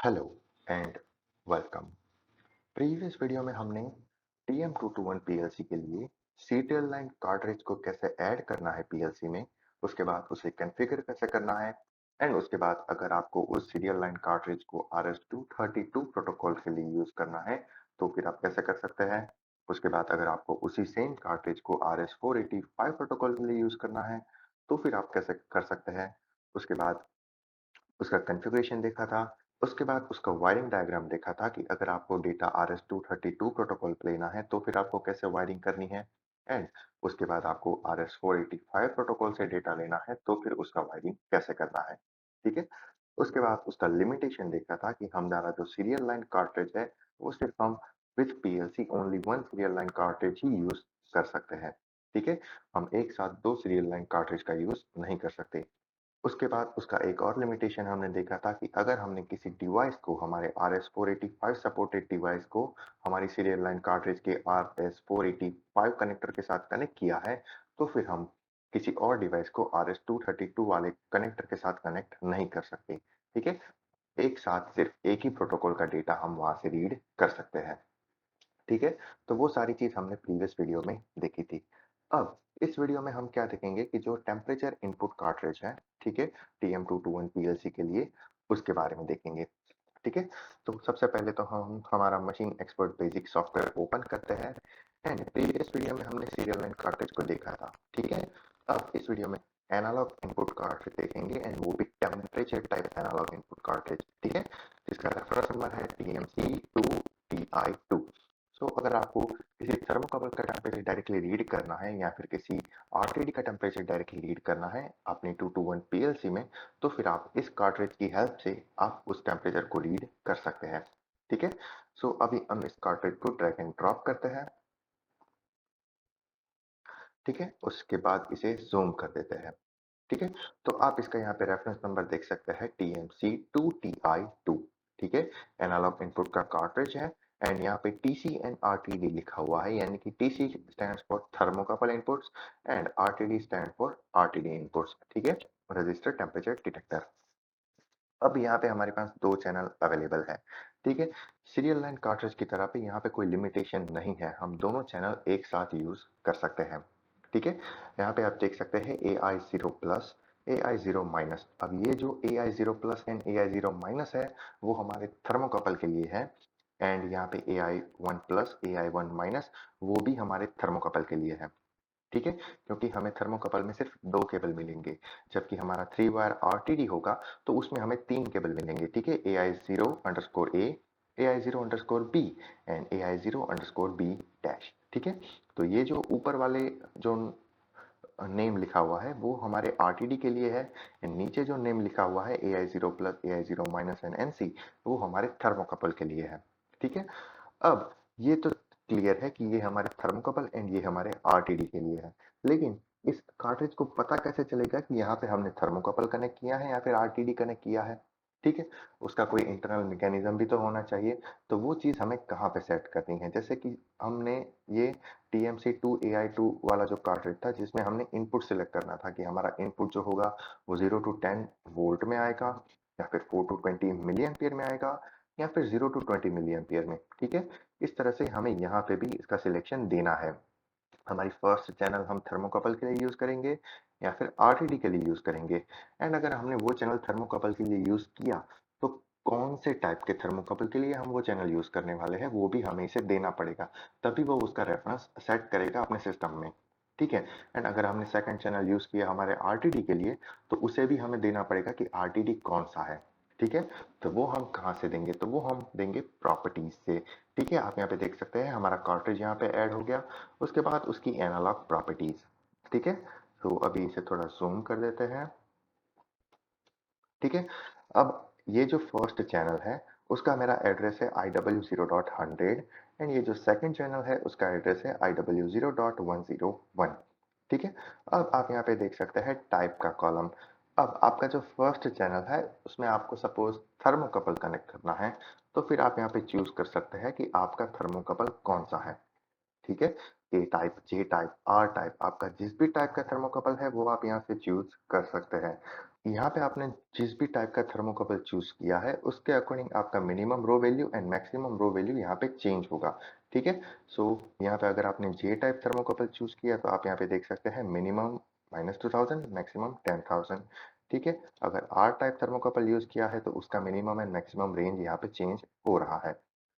Hello and welcome. Previous video में हमने TM221 PLC के लिए सीरियल लाइन कार्ट्रिज को कैसे ऐड करना है पीएलसी में, उसके बाद उसे कॉन्फ़िगर कैसे करना है एंड उसके बाद अगर आपको उस सीरियल लाइन कार्ट्रिज को RS-232 प्रोटोकॉल के लिए यूज करना है तो फिर आप कैसे कर सकते हैं। उसके बाद अगर आपको उसी सेम कार्ट्रिज को RS-485 प्रोटोकॉल के लिए यूज करना है तो फिर आप कैसे कर सकते हैं। उसके बाद उसका कॉन्फ़िगरेशन देखा था, उसके बाद उसका वायरिंग डायग्राम देखा था कि अगर आपको डेटा RS-232 प्रोटोकॉल पे लेना है, तो फिर आपको कैसे वायरिंग करनी है एंड उसके बाद आपको RS-485 प्रोटोकॉल से डेटा लेना है, तो फिर उसका वायरिंग कैसे करना है, ठीक है? उसके बाद उसका लिमिटेशन देखा था कि हमारा जो सीरियल लाइन कार्ट्रिज है, वो सिर्फ हम with PLC only one serial line cartridge he use कर सकते हैं, ठीक है? हम एक साथ 2 सीरियल लाइन कार्ट्रिज का यूज़ नहीं कर सकते। उसके बाद उसका एक और लिमिटेशन हमने देखा था कि अगर हमने किसी डिवाइस को हमारे RS-485 सपोर्टेड डिवाइस को हमारी सीरियल लाइन कार्ट्रिज के RS-485 कनेक्टर के साथ कनेक्ट किया है, तो फिर हम किसी और डिवाइस को RS-232 वाले कनेक्टर के साथ कनेक्ट नहीं कर सकते, ठीक है? एक साथ सिर्फ एक ही प्रोटोकॉल का डेटा हम वहां से रीड कर सकते हैं, ठीक है? तो वो सारी चीज़ हमने प्रीवियस वीडियो में देखी थी। अब इस वीडियो में हम क्या देखेंगे कि जो टेम्परेचर इनपुट कार्ट्रिज है, ठीक है? TM221 पीएलसी के लिए, उसके बारे में देखेंगे, ठीक है? तो सबसे पहले तो हम हमारा machine expert basic software open करते हैं एंड प्रीवियस वीडियो में हमने सीरियल लाइन कार्ट्रिज को देखा था, ठीक है? अब इस वीडियो में एनालॉग इनपुट कार्ट्रिज देखेंगे एंड वो भी temperature type analogue input cartridge, ठीक है? जिसका रेफरेंस नंबर है TMC2TI2। सो अगर आपको किसी थर्मोकपल का टेम्परेचर डायरेक्टली रीड करना है या फिर किसी आरटीडी का टेम्परेचर डायरेक्टली रीड करना है अपनी 221 पीएलसी में, तो फिर आप इस कार्ट्रिज की हेल्प से आप उस टेम्परेचर को रीड कर सकते हैं, ठीक है? सो अभी हम इस कार्ट्रिज को ड्रैग एंड ड्रॉप करते हैं, ठीक है? उसके बाद इसे ज़ूम कर देते हैं, ठीक है? तो आप इसका यहाँ पे रेफरेंस नंबर देख सकते हैं TMC2TI2, ठीक है? एनालॉग इनपुट का कार्ट्रिज है एंड यहाँ पे TC एंड RTD लिखा हुआ है, यानी कि TC stands for thermocouple inputs and RTD stand for RTD inputs, ठीक है? Register temperature detector. अब यहाँ पे हमारे पास 2 चैनल अवेलेबल है, ठीक है? सीरियल लाइन कार्ट्रिज की तरह पे यहाँ पे कोई लिमिटेशन नहीं है, हम दोनों चैनल एक साथ यूज़ कर सकते हैं, ठीक है? यहाँ पे आप देख सकते हैं AI0 प्लस, AI0 माइनस। अब ये जो AI0 plus and AI0 minus है, वो हमारे थर्मोकपल के लिए है एंड यहाँ पे AI1 प्लस, AI1 माइनस वो भी हमारे थर्मोकपल के लिए है, ठीक है? क्योंकि हमें थर्मोकपल में सिर्फ 2 केबल मिलेंगे, जबकि हमारा 3 वायर आरटीडी होगा तो उसमें हमें 3 केबल मिलेंगे, ठीक है? AI0_A, AI0_B and AI0_B dash, ठीक है? तो ये जो ऊपर वाले जो नेम लिखा हुआ है वो हमारे आरटीडी के लिए है एंड नीचे जो नेम लिखा हुआ है AI0 plus, AI0 minus and NC वो हमारे थर्मोकपल के लिए है, ठीक है? अब ये तो क्लियर है कि ये हमारे थर्मोकपल एंड ये हमारे आरटीडी के लिए है, लेकिन इस कार्ट्रिज को पता कैसे चलेगा कि यहाँ पे हमने थर्मोकपल कनेक्ट किया है या फिर आरटीडी कनेक्ट किया है, ठीक है? उसका कोई इंटरनल मैकेनिज्म भी तो होना चाहिए, तो वो चीज़ हमें कहाँ पे सेट करनी है। जैसे कि हमने ये TMC2AI2 वाला जो कार्ट्रिज था जिसमें हमने इनपुट सिलेक्ट करना था कि हमारा इनपुट जो होगा वो 0 टू 10 वोल्ट में आएगा या फिर 4 टू 20 मिली एम्पियर में आएगा या फिर 0 टू 20 मिली एम्पियर में, ठीक है? इस तरह से हमें यहाँ पे भी इसका सिलेक्शन देना है। हमारी फर्स्ट चैनल हम थर्मोकपल के लिए यूज़ करेंगे या फिर आरटीडी के लिए यूज़ करेंगे एंड अगर हमने वो चैनल थर्मोकपल के लिए यूज़ किया तो कौन से टाइप के थर्मोकपल के लिए हम वो चैनल यूज़ करने वाले हैं वो भी हमें इसे देना पड़ेगा, तभी वो उसका रेफरेंस सेट करेगा अपने सिस्टम में, ठीक है? एंड अगर हमने सेकंड चैनल यूज़ किया हमारे आरटीडी के लिए तो उसे भी हमें देना पड़ेगा कि आरटीडी कौन सा है, ठीक है? तो वो हम कहाँ से देंगे, तो वो हम देंगे प्रॉपर्टीज से, ठीक है? आप यहाँ पे देख सकते हैं हमारा कार्ट्रिज यहाँ पे ऐड हो गया, उसके बाद उसकी एनालॉग प्रॉपर्टीज, ठीक है? तो अभी इसे थोड़ा जूम कर देते हैं, ठीक है? अब ये जो फर्स्ट चैनल है उसका मेरा एड्रेस है IW0.100 एंड ये जो सेकंड चैनल है उसका एड्रेस है IW0.101, ठीक है? अब आप यहाँ पे देख सकते हैं टाइप का कॉलम। अब आपका जो फर्स्ट चैनल है उसमें आपको सपोज थर्मोकपल कनेक्ट करना है, तो फिर आप यहाँ पे चूज कर सकते हैं कि आपका थर्मोकपल कौन सा है, ठीक है? A type, J type, R type, आपका जिस भी टाइप का थर्मोकपल है वो आप यहाँ से चूज कर सकते हैं। यहाँ पे आपने जिस भी टाइप का थर्मोकपल चूज किया है उसके अकॉर्डिंग आपका minimum raw value and maximum raw value यहाँ पे चेंज होगा। ठीक है, सो यहाँ पे अगर आपने जे टाइप थर्मोकपल चूज किया तो आप यहाँ पे देख सकते हैं मिनिमम -2000 मैक्सिमम 10,000। ठीक है, अगर आर टाइप थर्मोकपल यूज किया है तो उसका मिनिमम एंड मैक्सिमम रेंज यहाँ पे चेंज हो रहा है।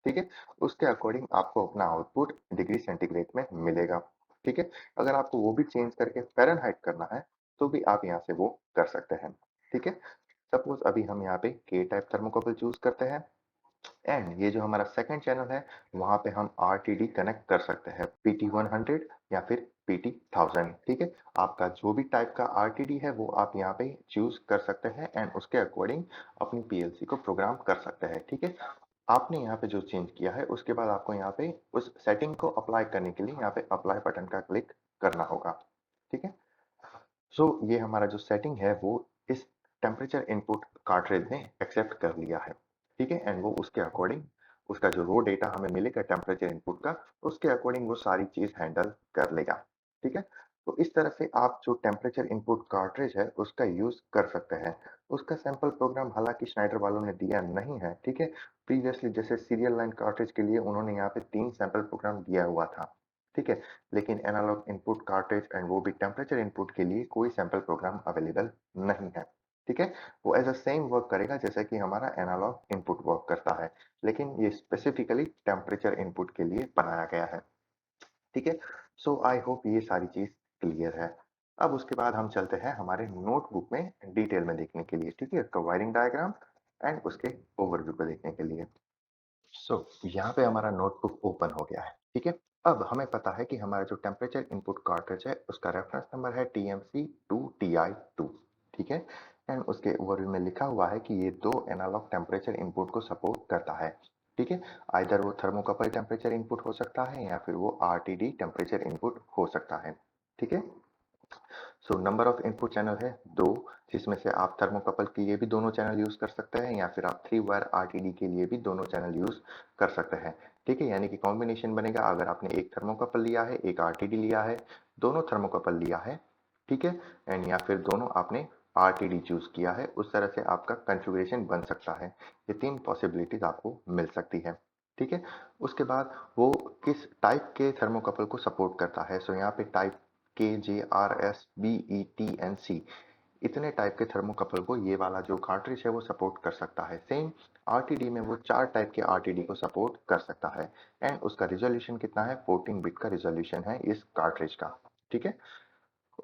ठीक है, उसके अकॉर्डिंग आपको अपना आउटपुट डिग्री सेंटीग्रेड में मिलेगा। ठीक है, अगर आपको वो भी चेंज करके फ़ारेनहाइट करना है तो भी आप यहाँ से वो कर सकते हैं। ठीक है, सपोज अभी हम यहाँ पे के टाइप थर्मोकपल चूज करते हैं एंड ये जो हमारा सेकंड चैनल है वहां पे हम आरटीडी कनेक्ट कर सकते हैं पीटी 100 या फिर पीटी 1000। ठीक है, आपका जो भी टाइप का आरटीडी है वो आप यहाँ पे चूज कर सकते हैं एंड उसके अकॉर्डिंग अपनी पीएलसी को प्रोग्राम कर सकते हैं। ठीक है, आपने यहाँ पे जो चेंज किया है उसके बाद आपको यहाँ पे उस सेटिंग को अप्लाई करने के लिए यहाँ पे अप्लाई बटन का क्लिक करना होगा। ठीक है, सो ये हमारा जो सेटिंग है वो इस टेम्परेचर इनपुट कार्ट्रिज ने एक्सेप्ट कर लिया है। ठीक है, एंड वो उसके अकॉर्डिंग उसका जो रो डेटा हमें मिलेगा टेम्परेचर इनपुट का उसके अकॉर्डिंग वो सारी चीज हैंडल कर लेगा। ठीक है, तो इस तरह से आप जो टेम्परेचर इनपुट कार्ट्रिज है उसका यूज कर सकते हैं। उसका सैंपल प्रोग्राम हालांकि स्नाइडर वालों ने दिया नहीं है। ठीक है, प्रीवियसली जैसे सीरियल लाइन कार्ट्रिज के लिए उन्होंने यहाँ पे 3 सैंपल प्रोग्राम दिया हुआ था। ठीक है, लेकिन एनालॉग इनपुट कार्ट्रिज एंड वो भी टेम्परेचर इनपुट के लिए कोई सैंपल प्रोग्राम अवेलेबल नहीं है। ठीक है, वो एज अ सेम वर्क करेगा जैसा कि हमारा एनालॉग इनपुट वर्क करता है, लेकिन ये स्पेसिफिकली टेम्परेचर इनपुट के लिए बनाया गया है। ठीक है, सो आई होप ये सारी चीज क्लियर है। अब उसके बाद हम चलते हैं हमारे नोटबुक में डिटेल में देखने के लिए। ठीक है, उसका वायरिंग डायग्राम एंड उसके ओवरव्यू को देखने के लिए। सो यहाँ पे हमारा नोटबुक ओपन हो गया है। ठीक है, अब हमें पता है कि हमारा जो टेम्परेचर इनपुट कार्ट्रिज है उसका रेफरेंस नंबर है TMC2TI2। ठीक है, एंड उसके ओवरव्यू में लिखा हुआ है कि ये दो एनालॉग टेम्परेचर इनपुट को सपोर्ट करता है। ठीक है, आइदर वो थर्मोकपल टेम्परेचर इनपुट हो सकता है या फिर वो आरटीडी टेम्परेचर इनपुट हो सकता है। ठीक है, so number of input channel है दो, जिसमें से आप थर्मोकपल के लिए भी दोनों चैनल यूज कर सकते हैं या फिर आप 3 वायर आरटीडी के लिए भी दोनों चैनल यूज कर सकते हैं। ठीक है, यानी कि कॉम्बिनेशन बनेगा अगर आपने एक थर्मोकपल लिया है एक आरटीडी लिया है, दोनों थर्मोकपल लिया है। ठीक है, एंड या फिर दोनों आपने आरटीडी चूज किया है, उस तरह से आपका कॉन्फ़िगरेशन बन सकता है। ये तीन पॉसिबिलिटीज आपको मिल सकती है। ठीक है, उसके बाद वो किस टाइप के थर्मोकपल को सपोर्ट करता है। सो यहाँ पे टाइप KJRS BETNC इतने टाइप के थर्मोकपल को ये वाला जो कार्ट्रिज है वो सपोर्ट कर सकता है। सेम आरटीडी में वो 4 टाइप के आरटीडी को सपोर्ट कर सकता है एंड उसका रिजोल्यूशन कितना है, 14 बिट का रिजोल्यूशन है इस कार्ट्रिज का। ठीक है,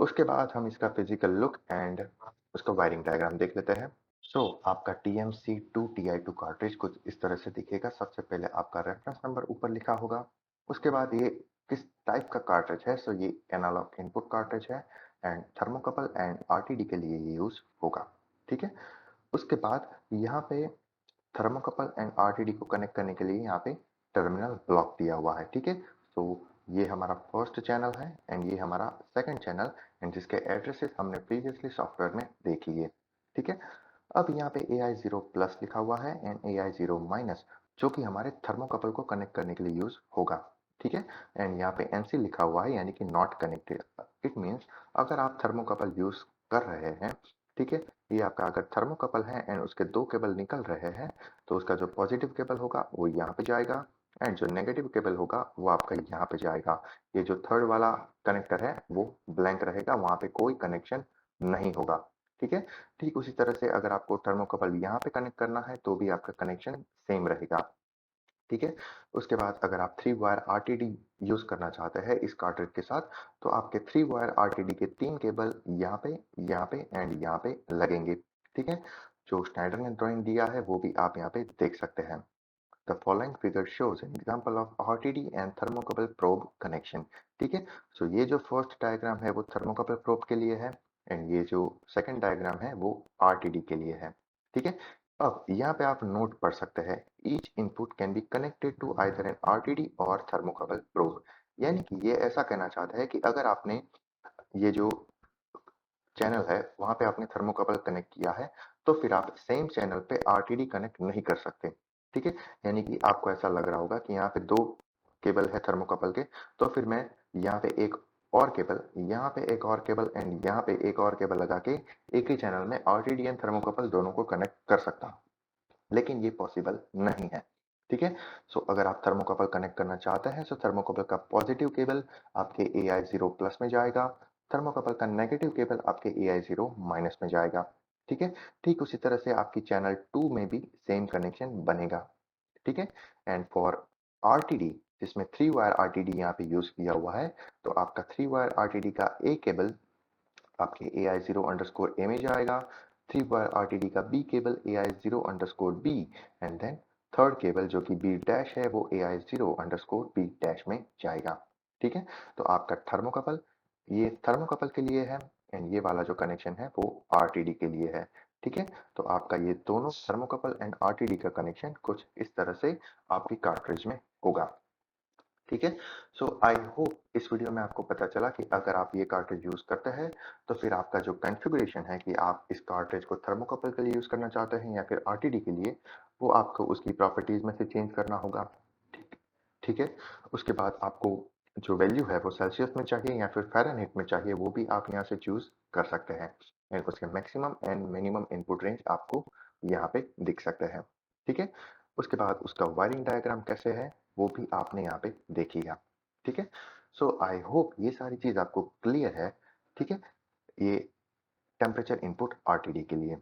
उसके बाद हम इसका फिजिकल लुक एंड उसका वायरिंग डायग्राम देख लेते हैं। सो आपका TMC2TI2 कार्ट्रिज कुछ इस तरह से दिखेगा। सबसे पहले आपका रेफरेंस नंबर ऊपर लिखा होगा। उसके बाद ये किस टाइप का कार्ट्रिज है, सो ये एनालॉग इनपुट कार्ट्रिज है एंड थर्मोकपल एंड आरटीडी के लिए ये यूज होगा। ठीक है, उसके बाद यहाँ पे थर्मोकपल एंड आरटीडी को कनेक्ट करने के लिए यहाँ पे टर्मिनल ब्लॉक दिया हुआ है। ठीक है, तो ये हमारा फर्स्ट चैनल है एंड ये हमारा सेकंड चैनल एंड जिसके एड्रेसेस हमने प्रीवियसली सॉफ्टवेयर में देख लिए। ठीक है, अब यहाँ पे AI0 प्लस लिखा हुआ है एंड AI0 माइनस जो कि हमारे थर्मोकपल को कनेक्ट करने के लिए यूज होगा। ठीक है, एंड यहाँ पे NC लिखा हुआ है यानी कि नॉट कनेक्टेड। इट मीन्स अगर आप थर्मोकपल यूज कर रहे हैं, ठीक है, ये आपका अगर थर्मोकपल है एंड उसके दो केबल निकल रहे हैं तो उसका जो पॉजिटिव केबल होगा वो यहाँ पे जाएगा एंड जो नेगेटिव केबल होगा वो आपका यहाँ पे जाएगा। ये जो थर्ड वाला कनेक्टर है वो ब्लैंक रहेगा, वहां पे कोई कनेक्शन नहीं होगा। ठीक है, ठीक उसी तरह से अगर आपको थर्मोकपल यहाँ पे कनेक्ट करना है तो भी आपका कनेक्शन सेम रहेगा। ठीक है, उसके बाद अगर आप 3 वायर आरटीडी यूज करना चाहते हैं इस कार्ट्रिज के साथ तो आपके 3 वायर आरटीडी के 3 केबल यहाँ पे एंड यहाँ पे लगेंगे। ठीक है, जो स्नाइडर ने ड्राइंग दिया है वो भी आप यहाँ पे देख सकते हैं। The following figure shows an example of RTD and thermocouple probe connection। ठीक है, सो ये जो फर्स्ट डायग्राम है वो थर्मोकपल प्रोब के लिए है एंड ये जो सेकंड डायग्राम है वो आरटीडी के लिए है। ठीक है, अब यहाँ पे आप नोट पढ़ सकते हैं each input can be connected to either an RTD और थर्मोकपल प्रोब। यानी कि ये ऐसा कहना चाहता है कि अगर आपने ये जो चैनल है वहां पे आपने थर्मोकपल कनेक्ट किया है तो फिर आप सेम चैनल पे आरटीडी कनेक्ट नहीं कर सकते। ठीक है, यानी कि आपको ऐसा लग रहा होगा कि यहाँ पे दो केबल है थर्मोकपल के, तो फिर मैं यहाँ पे एक और केबल, यहाँ पे एक और केबल एंड यहाँ पे एक और केबल लगा के एक ही चैनल में आरटीडी एंड थर्मोकपल दोनों को कनेक्ट कर सकता हूँ, लेकिन ये पॉसिबल नहीं है। ठीक है, सो अगर आप थर्मोकपल कनेक्ट करना चाहते हैं, सो थर्मोकपल का पॉजिटिव केबल आपके AI0 प्लस में जाएगा, थर्मोकपल का नेगेटिव केबल आपके AI0 माइनस में जाएगा। ठीक है, ठीक उसी तरह से आपकी चैनल 2 में भी सेम कनेक्शन बनेगा। ठीक है, एंड फॉर आरटीडी, जिसमें 3 वायर आरटीडी यहाँ पे यूज किया हुआ है, तो आपका 3 वायर आरटीडी का ए केबल आपके AI0 अंडरस्कोर ए में जाएगा, 3 वायर आरटीडी का B cable AI0 underscore B, and then third cable जो कि बी डैश है वो AI0 अंडरस्कोर बी डैश में जाएगा। ठीक है, तो आपका थर्मोकपल ये थर्मोकपल के लिए है एंड ये वाला जो कनेक्शन है वो आरटीडी के लिए है। ठीक है, तो आपका ये दोनों थर्मोकपल एंड आरटीडी का कनेक्शन कुछ इस तरह से आपकी कार्ट्रिज में होगा। ठीक है, सो आई होप इस वीडियो में आपको पता चला कि अगर आप ये कार्ट्रिज यूज करते हैं तो फिर आपका जो कॉन्फ़िगरेशन है कि आप इस कार्ट्रिज को थर्मोकपल के लिए यूज करना चाहते हैं या फिर आरटीडी के लिए, वो आपको उसकी प्रॉपर्टीज में से चेंज करना होगा। ठीक ठीक है, उसके बाद आपको जो वैल्यू है वो सेल्सियस में चाहिए या फिर फ़ारेनहीट में चाहिए, वो भी आप यहाँ से चूज कर सकते हैं एंड उसके maximum and minimum input range आपको यहाँ पे दिख सकते हैं। ठीक है, उसके बाद उसका वायरिंग डायग्राम कैसे है वो भी आपने यहाँ पे देख लिया। ठीक है, सो आई होप ये सारी चीज आपको क्लियर है। ठीक है, ये टेम्परेचर इनपुट आरटीडी के लिए।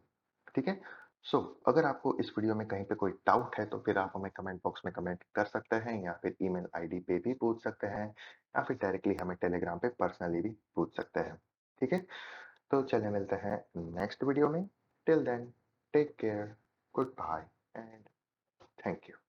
ठीक है, सो अगर आपको इस वीडियो में कहीं पे कोई डाउट है तो फिर आप हमें कमेंट बॉक्स में कमेंट कर सकते हैं या फिर ईमेल आईडी पे भी पूछ सकते हैं या फिर डायरेक्टली हमें टेलीग्राम पे पर्सनली भी पूछ सकते हैं। ठीक है, तो चलिए मिलते हैं नेक्स्ट वीडियो में। Till then take care, good bye and thank you.